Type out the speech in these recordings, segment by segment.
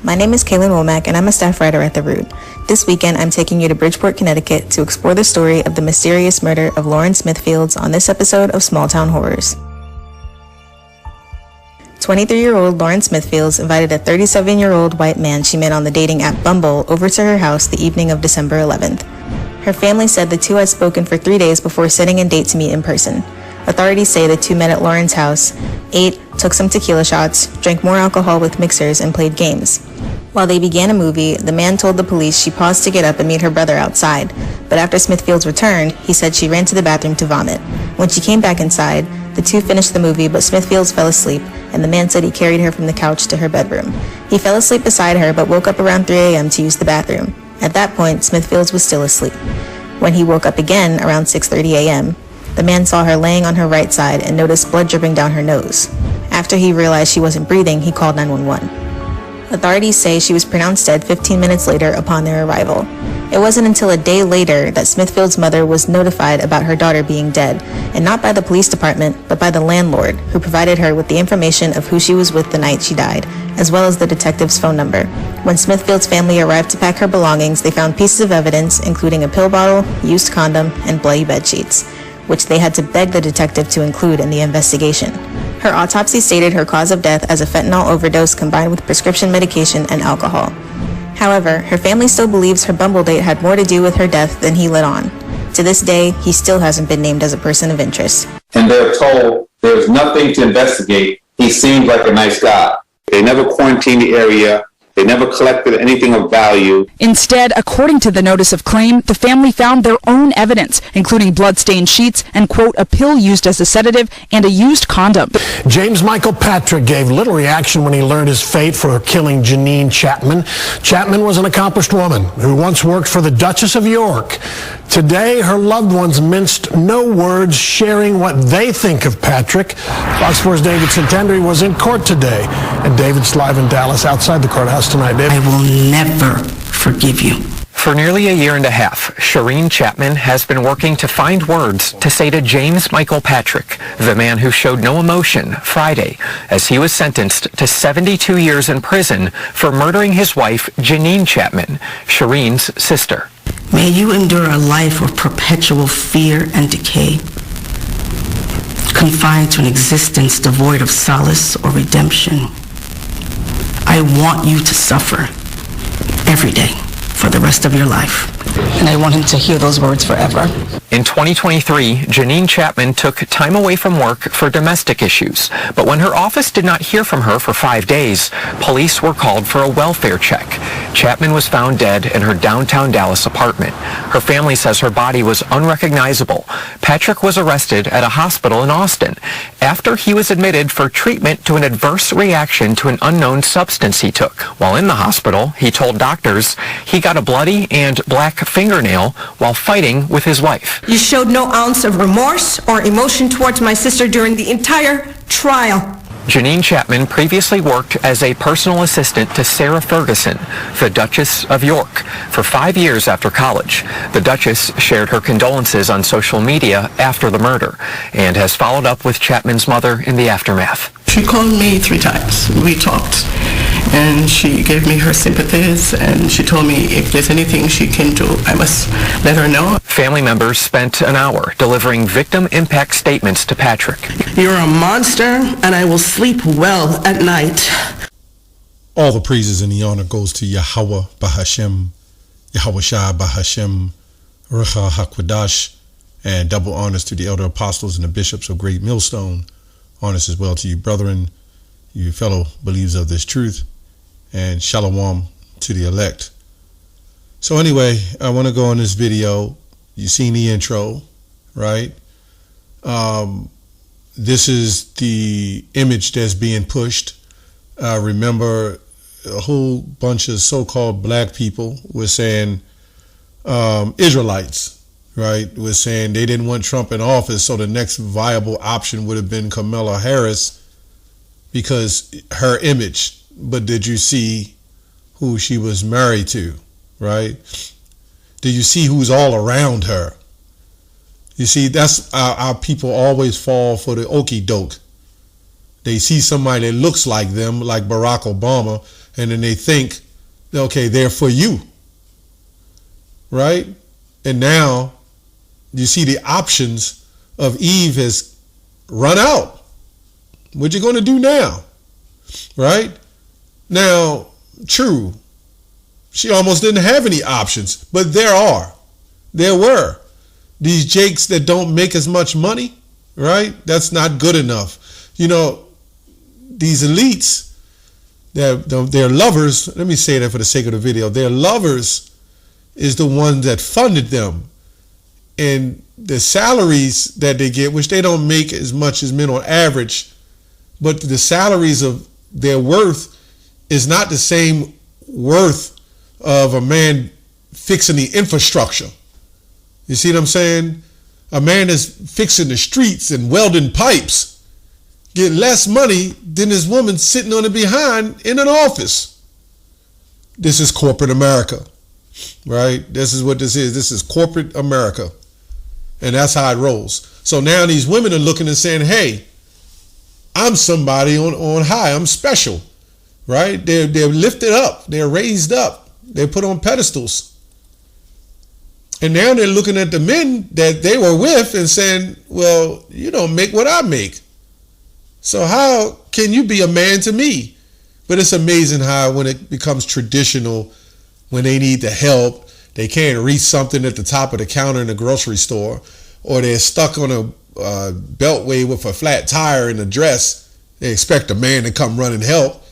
My name is Kaylin Womack, and I'm a staff writer at The Root. This weekend, I'm taking you to Bridgeport, Connecticut to explore the story of the mysterious murder of Lauren Smithfields on this episode of Small Town Horrors. 23-year-old Lauren Smithfields invited a 37-year-old white man she met on the dating app Bumble over to her house the evening of December 11th. Her family said the two had spoken for 3 days before setting a date to meet in person. Authorities say the two met at Lauren's house, ate, took some tequila shots, drank more alcohol with mixers, and played games. While they began a movie, the man told the police she paused to get up and meet her brother outside, but after Smithfields returned, he said she ran to the bathroom to vomit. When she came back inside, the two finished the movie, but Smithfields fell asleep, and the man said he carried her from the couch to her bedroom. He fell asleep beside her, but woke up around 3 a.m. to use the bathroom. At that point, Smithfields was still asleep. When he woke up again around 6:30 a.m., the man saw her laying on her right side and noticed blood dripping down her nose. After he realized she wasn't breathing, he called 911. Authorities say she was pronounced dead 15 minutes later upon their arrival. It wasn't until a day later that Smithfield's mother was notified about her daughter being dead, and not by the police department, but by the landlord, who provided her with the information of who she was with the night she died, as well as the detective's phone number. When Smithfield's family arrived to pack her belongings, they found pieces of evidence, including a pill bottle, used condom, and bloody bedsheets, which they had to beg the detective to include in the investigation. Her autopsy stated her cause of death as a fentanyl overdose combined with prescription medication and alcohol. However, her family still believes her Bumble date had more to do with her death than he let on. To this day, he still hasn't been named as a person of interest. And they're told there's nothing to investigate. He seems like a nice guy. They never quarantined the area. They never collected anything of value. Instead, according to the notice of claim, the family found their own evidence, including blood-stained sheets and, quote, a pill used as a sedative and a used condom. James Michael Patrick gave little reaction when he learned his fate for killing Janine Chapman. Chapman was an accomplished woman who once worked for the Duchess of York. Today, her loved ones minced no words, sharing what they think of Patrick. Fox 4's David Santandri was in court today, and David's live in Dallas outside the courthouse tonight. David? I will never forgive you. For nearly a year and a half, Shireen Chapman has been working to find words to say to James Michael Patrick, the man who showed no emotion, Friday, as he was sentenced to 72 years in prison for murdering his wife, Janine Chapman, Shireen's sister. May you endure a life of perpetual fear and decay, confined to an existence devoid of solace or redemption. I want you to suffer every day for the rest of your life. And I want him to hear those words forever. In 2023, Janine Chapman took time away from work for domestic issues. But when her office did not hear from her for 5 days, police were called for a welfare check. Chapman was found dead in her downtown Dallas apartment. Her family says her body was unrecognizable. Patrick was arrested at a hospital in Austin after he was admitted for treatment to an adverse reaction to an unknown substance he took. While in the hospital, he told doctors he got a bloody and black fingernail while fighting with his wife. You showed no ounce of remorse or emotion towards my sister during the entire trial. Janine Chapman previously worked as a personal assistant to Sarah Ferguson, the Duchess of York, for 5 years after college. The Duchess shared her condolences on social media after the murder and has followed up with Chapman's mother in the aftermath. She called me 3 times. We talked, and she gave me her sympathies, and she told me if there's anything she can do, I must let her know. Family members spent an hour delivering victim impact statements to Patrick. You're a monster, and I will sleep well at night. All the praises and the honor goes to Yahweh Bahashem, Yahweh Shai Bahashem, Rucha HaKwadash, and double honors to the elder apostles and the bishops of Great Millstone. Honors as well to you, brethren, you fellow believers of this truth, and shalom to the elect. So anyway, I want to go on this video. You've seen the intro, right? This is the image that's being pushed. Remember, a whole bunch of so-called black people were saying, Israelites, right, was saying they didn't want Trump in office, so the next viable option would have been Kamala Harris because her image. But did you see who she was married to, right? Did you see who's all around her? You see, that's our people always fall for the okie doke. They see somebody that looks like them, like Barack Obama. and then they think, okay, they're for you, right? And now you see the options of Eve has run out. What you going to do now, right? Now, true, she almost didn't have any options, but there were these jakes that don't make as much money, right? That's not good enough. You know, these elites, their lovers, let me say that for the sake of the video, their lovers is the ones that funded them. And the salaries that they get, which they don't make as much as men on average, but the salaries of their worth is not the same worth of a man fixing the infrastructure. You see what I'm saying? A man is fixing the streets and welding pipes get less money than this woman sitting on the behind in an office. This is corporate America, right? This is what this is. This is corporate America. And that's how it rolls. So now these women are looking and saying, hey, I'm somebody on high. I'm special, right? They're lifted up. They're raised up. They're put on pedestals. And now they're looking at the men that they were with and saying, well, you don't make what I make. So how can you be a man to me? But it's amazing how when it becomes traditional, when they need the help, they can't reach something at the top of the counter in the grocery store, or they're stuck on a beltway with a flat tire in a dress. They expect a man to come run and help.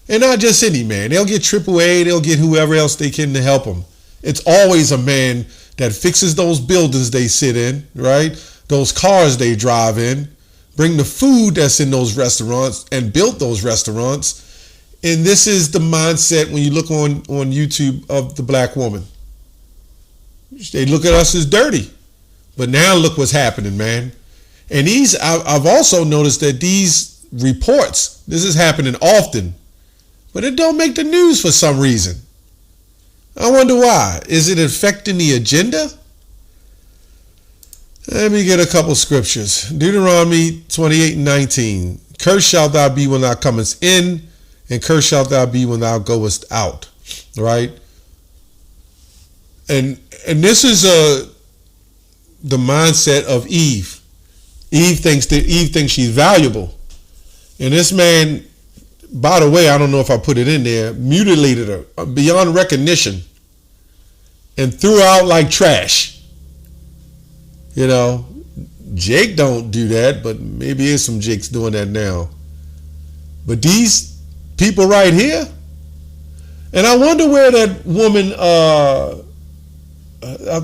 And not just any man. They'll get AAA, they'll get whoever else they can to help them. It's always a man that fixes those buildings they sit in, right? Those cars they drive in, bring the food that's in those restaurants and build those restaurants. And this is the mindset when you look on YouTube of the black woman. They look at us as dirty. But now look what's happening, man. And I've also noticed that these reports, this is happening often, but it don't make the news for some reason. I wonder why. Is it affecting the agenda? Let me get a couple scriptures. Deuteronomy 28:19. Cursed shalt thou be when thou comest in, and cursed shalt thou be when thou goest out. Right? And this is the mindset of Eve. Eve thinks she's valuable. And this man, by the way, I don't know if I put it in there, mutilated her beyond recognition and threw her out like trash. You know, Jake don't do that, but maybe there's some Jakes doing that now. But these people right here, and I wonder where that woman, I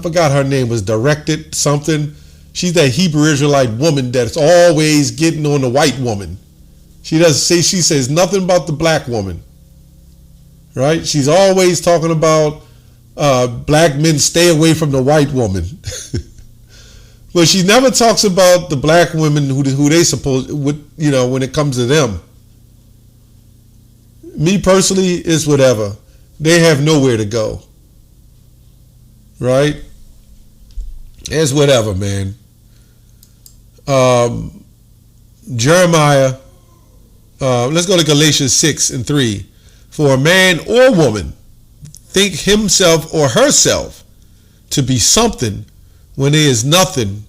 forgot her name, was directed something. She's that Hebrew Israelite woman that's always getting on the white woman. She says nothing about the black woman, right? She's always talking about black men stay away from the white woman. But she never talks about the black women who they suppose would, you know, when it comes to them. Me personally, it's whatever. They have nowhere to go. Right? It's whatever, man. Jeremiah, let's go to Galatians 6:3. For a man or woman think himself or herself to be something when there is nothing,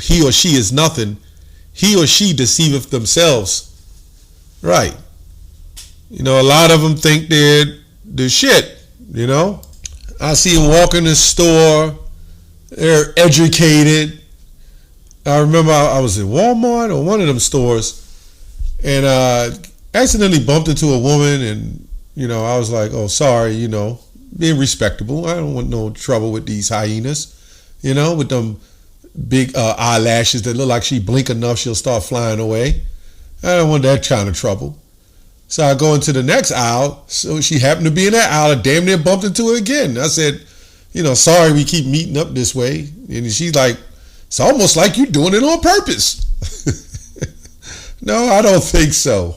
he or she is nothing, he or she deceiveth themselves. Right. You know, a lot of them think they're the shit, you know. I see them walk in the store, they're educated. I remember I was in Walmart or one of them stores, and accidentally bumped into a woman, and, you know, I was like, oh, sorry, you know, being respectable. I don't want no trouble with these hyenas, you know, with them big eyelashes that look like she blink enough, she'll start flying away. I don't want that kind of trouble. So I go into the next aisle. So she happened to be in that aisle. I damn near bumped into her again. I said, you know, sorry we keep meeting up this way. And she's like, it's almost like you're doing it on purpose. No, I don't think so.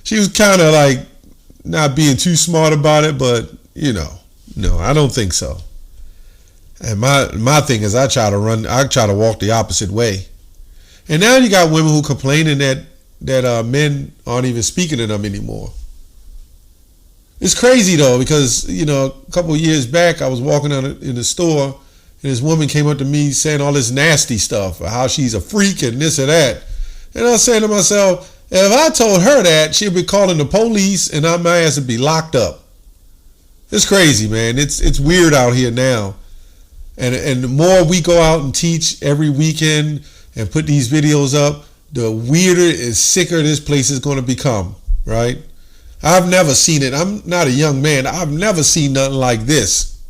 She was kind of like not being too smart about it, but, you know, no, I don't think so. And my thing is I try to walk the opposite way. And now you got women who complaining that men aren't even speaking to them anymore. It's crazy though, because, you know, a couple of years back, I was walking in the store and this woman came up to me saying all this nasty stuff, how she's a freak and this or that. And I was saying to myself, if I told her that, she'd be calling the police and my ass would be locked up. It's crazy, man. It's weird out here now. And the more we go out and teach every weekend and put these videos up, the weirder and sicker this place is going to become, right? I've never seen it. I'm not a young man. I've never seen nothing like this.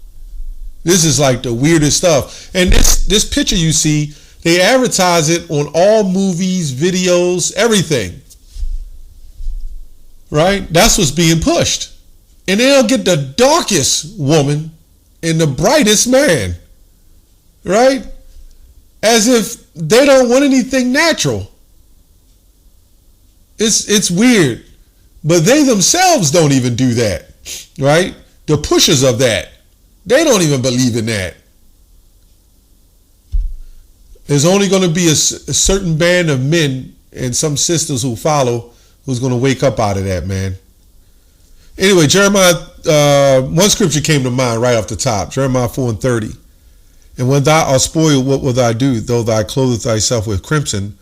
This is like the weirdest stuff. And this picture you see, they advertise it on all movies, videos, everything. Right? That's what's being pushed. And they'll get the darkest woman and the brightest man. Right? As if they don't want anything natural. It's weird. But they themselves don't even do that. Right? The pushers of that. They don't even believe in that. There's only going to be a certain band of men and some sisters who follow who's going to wake up out of that, man. Anyway, Jeremiah, one scripture came to mind right off the top, Jeremiah 4:30. And when thou art spoiled, what wilt thou do? Though thou clothest thyself with crimson,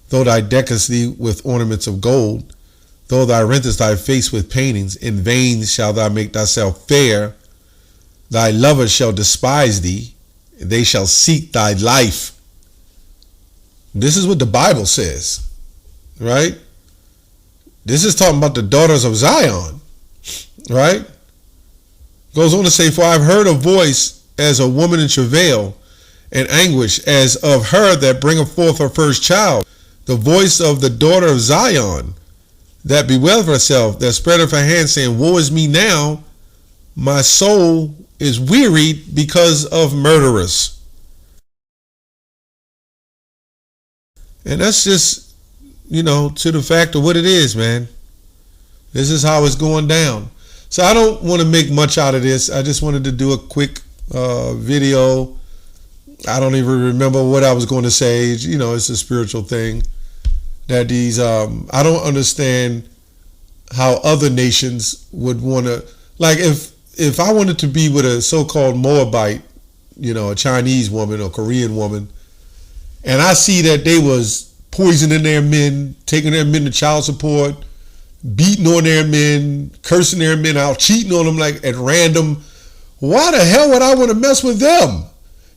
though thou deckest thee with ornaments of gold, though thou rentest thy face with paintings, in vain shalt thou make thyself fair. Thy lovers shall despise thee, and they shall seek thy life. This is what the Bible says, right? This is talking about the daughters of Zion, right? Goes on to say, for I've heard a voice as a woman in travail and anguish, as of her that bringeth forth her first child, the voice of the daughter of Zion, that bewaileth herself, that spreadeth her hand, saying, woe is me now, my soul is wearied because of murderers. And that's just, you know, to the fact of what it is, man. This is how it's going down. So I don't want to make much out of this. I just wanted to do a quick video. I don't even remember what I was going to say. You know, it's a spiritual thing. That these, I don't understand how other nations would want to, like if I wanted to be with a so-called Moabite, you know, a Chinese woman or Korean woman, and I see that they was poisoning their men, taking their men to child support, beating on their men, cursing their men out, cheating on them like at random. Why the hell would I want to mess with them?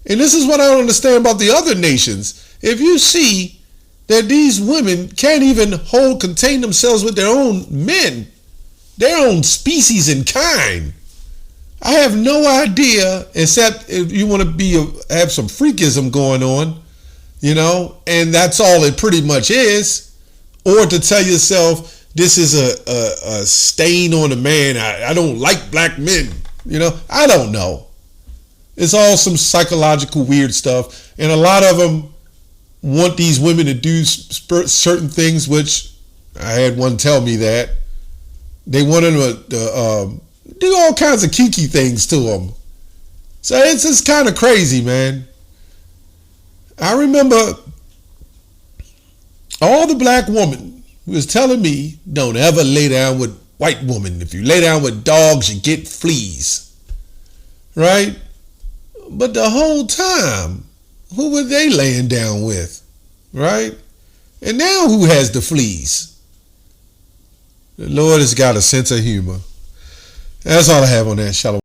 And this is what I don't understand about the other nations. If you see that these women can't even contain themselves with their own men, their own species and kind, I have no idea, except if you want to have some freakism going on, you know, and that's all it pretty much is, or to tell yourself this is a stain on a man. I don't like black men, you know. I don't know. It's all some psychological weird stuff, and a lot of them want these women to do certain things, which I had one tell me that they want them to do all kinds of kinky things to them. So it's just kind of crazy, man. I remember all the black woman who was telling me, don't ever lay down with white women. If you lay down with dogs, you get fleas. Right? But the whole time, who were they laying down with? Right? And now who has the fleas? The Lord has got a sense of humor. That's all I have on that. Shalom.